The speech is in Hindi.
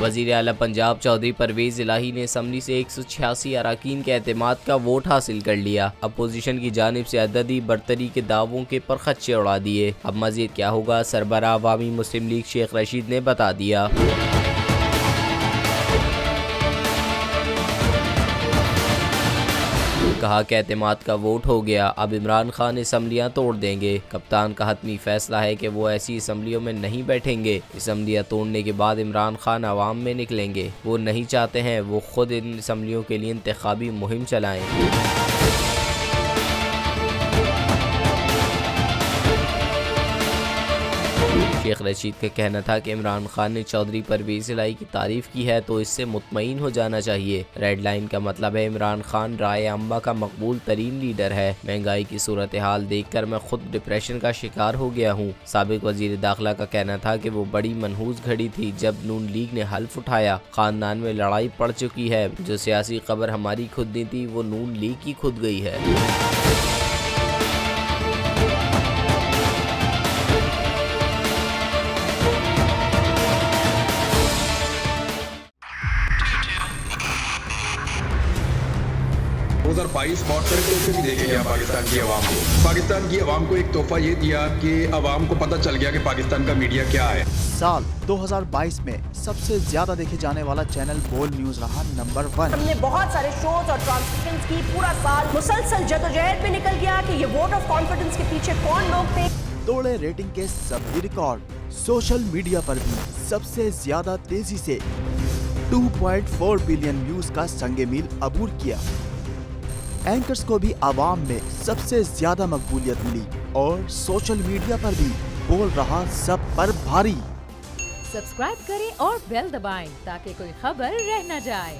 वज़ीर आला पंजाब चौधरी परवेज इलाही ने असम्बली से 186 अरकान के एतमाद का वोट हासिल कर लिया। अपोजिशन की जानिब से अददी बरतरी के दावों के परखच्चे उड़ा दिए। अब मज़ीद क्या होगा, सरबराह अवामी मुस्लिम लीग शेख रशीद ने बता दिया। कहा कि एतमाद का वोट हो गया, अब इमरान खान असम्बलियाँ तोड़ देंगे। कप्तान का हतमी फैसला है कि वो ऐसी असम्बलियों में नहीं बैठेंगे। असम्बलियाँ तोड़ने के बाद इमरान खान अवाम में निकलेंगे। वो नहीं चाहते हैं वो खुद इन असम्बलियों के लिए इंतखाबी मुहिम चलाएं। शेख रशीद का कहना था कि इमरान खान ने चौधरी परवेज इलाही की तारीफ की है तो इससे मुतमईन हो जाना चाहिए। रेड लाइन का मतलब है इमरान खान राय अम्मा का मकबूल तरीन लीडर है। महंगाई की सूरत हाल देख कर मैं खुद डिप्रेशन का शिकार हो गया हूँ। साबिक वजीर दाखिला का कहना था कि वो बड़ी मनहूस घड़ी थी जब नून लीग ने हल्फ उठाया। खानदान में लड़ाई पड़ चुकी है। जो सियासी खबर हमारी खुद नहीं थी वो नून लीग की खुद गई है। तोहफे भी देके गया पाकिस्तान की आवाम को। पाकिस्तान की आवाम को एक तोहफा ये दिया कि आवाम को पता चल गया कि पाकिस्तान का मीडिया क्या है। साल 2022 में सबसे ज्यादा देखे जाने वाला चैनल बोल न्यूज रहा नंबर 1। हमने बहुत सारे शोज और ट्रांसमिशंस की। पूरा साल मुसलसल जदोजहद में निकल गया कि ये वोट ऑफ कॉन्फिडेंस के पीछे कौन लोग थे। तोड़े रेटिंग के सभी रिकॉर्ड। सोशल मीडिया पर भी सबसे ज्यादा तेजी से 2.4 बिलियन व्यूज का संगे मील अबूर किया। एंकर्स को भी आवाम में सबसे ज्यादा मकबूलियत मिली और सोशल मीडिया पर भी बोल रहा सब पर भारी। सब्सक्राइब करें और बेल दबाएं ताकि कोई खबर रह न जाए।